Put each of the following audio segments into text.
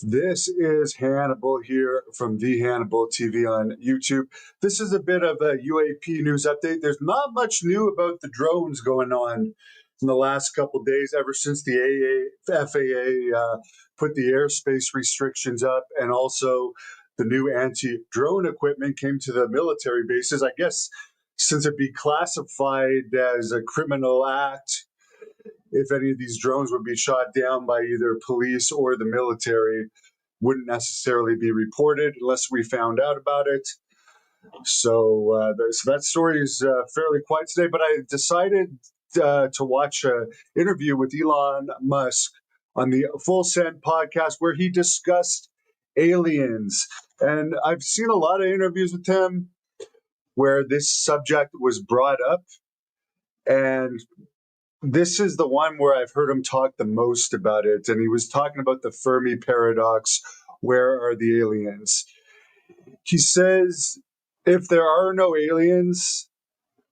This is Hannibal here from the Hannibal TV on YouTube. This is a bit of a UAP news update. There's not much new about the drones going on in the last couple of days, ever since the FAA put the airspace restrictions up, and also the new anti-drone equipment came to the military bases. I guess since it'd be classified as a criminal act if any of these drones would be shot down by either police or the military, wouldn't necessarily be reported unless we found out about it. So that story is fairly quiet today, but I decided to watch an interview with Elon Musk on the Full Send podcast where he discussed aliens. And I've seen a lot of interviews with him where this subject was brought up. And this is the one where I've heard him talk the most about it. And he was talking about the Fermi paradox. Where are the aliens? He says, if there are no aliens,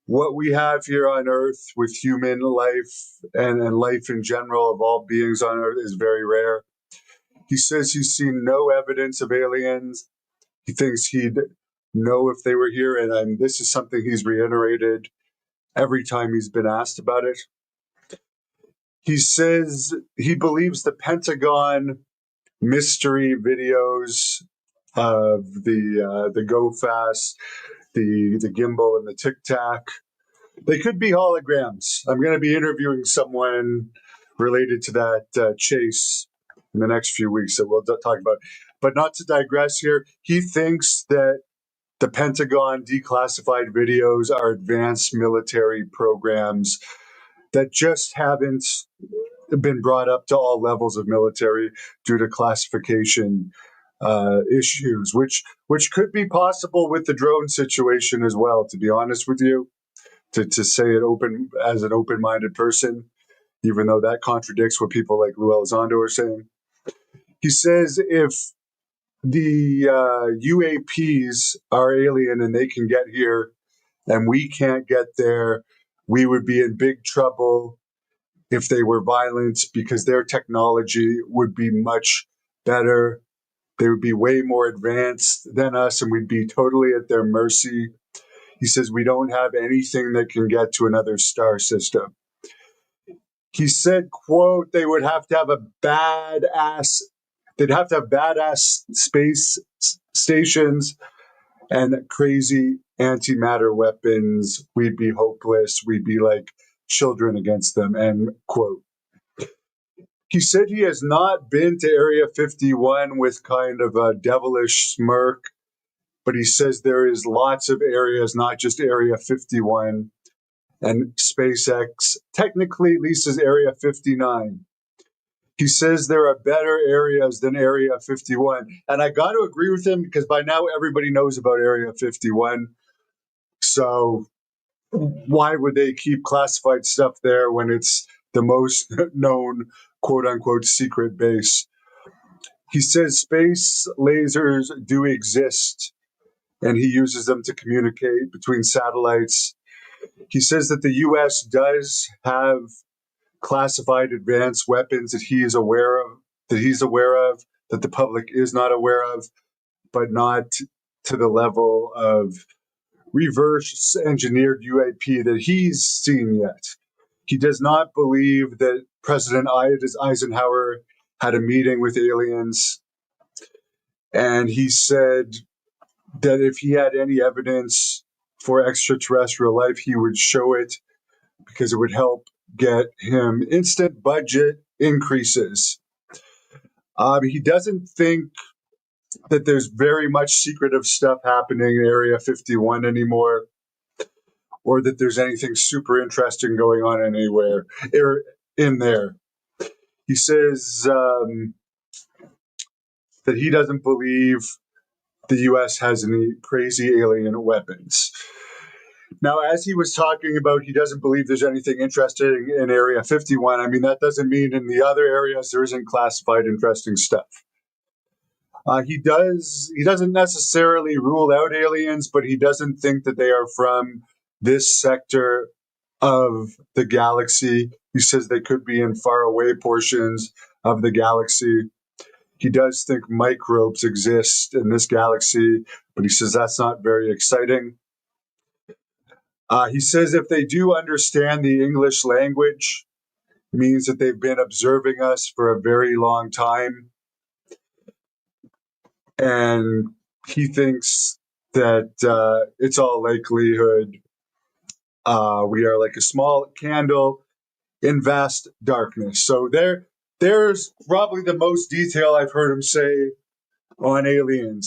what we have here on Earth with human life and life in general of all beings on Earth is very rare. He says he's seen no evidence of aliens. He thinks he'd know if they were here. And this is something he's reiterated every time he's been asked about it. He says he believes the Pentagon mystery videos of the Go Fast, the gimbal, and the Tic Tac. They could be holograms. I'm going to be interviewing someone related to that chase in the next few weeks that we'll talk about. But not to digress here, he thinks that the Pentagon declassified videos are advanced military programs that just haven't been brought up to all levels of military due to classification issues, which could be possible with the drone situation as well, to be honest with you, to say it open as an open-minded person, even though that contradicts what people like Lou Elizondo are saying. He says if the UAPs are alien and they can get here and we can't get there, we would be in big trouble if they were violent, because their technology would be much better. They would be way more advanced than us, and we'd be totally at their mercy. He says we don't have anything that can get to another star system. He said, quote, they'd have to have badass space stations and crazy antimatter weapons. We'd be hopeless. We'd be like children against them, end quote. He said he has not been to Area 51 with kind of a devilish smirk, but he says there is lots of areas, not just Area 51, and SpaceX technically leases Area 59. He says there are better areas than Area 51. And I got to agree with him because by now everybody knows about Area 51. So why would they keep classified stuff there when it's the most known, quote unquote, secret base? He says space lasers do exist and he uses them to communicate between satellites. He says that the US does have classified advanced weapons that he's aware of, that the public is not aware of, but not to the level of reverse engineered UAP that he's seen yet. He does not believe that President Eisenhower had a meeting with aliens. And he said that if he had any evidence for extraterrestrial life, he would show it because it would help get him instant budget increases. He doesn't think that there's very much secretive stuff happening in Area 51 anymore, or that there's anything super interesting going on anywhere in there. He says that he doesn't believe the U.S. has any crazy alien weapons. Now, as he was talking about, he doesn't believe there's anything interesting in Area 51. I mean, that doesn't mean in the other areas there isn't classified interesting stuff. He doesn't necessarily rule out aliens, but he doesn't think that they are from this sector of the galaxy. He says they could be in faraway portions of the galaxy. he does think microbes exist in this galaxy, but he says that's not very exciting. He says if they do understand the English language, it means that they've been observing us for a very long time. And he thinks that it's all likelihood we are like a small candle in vast darkness. So there's probably the most detail I've heard him say on aliens.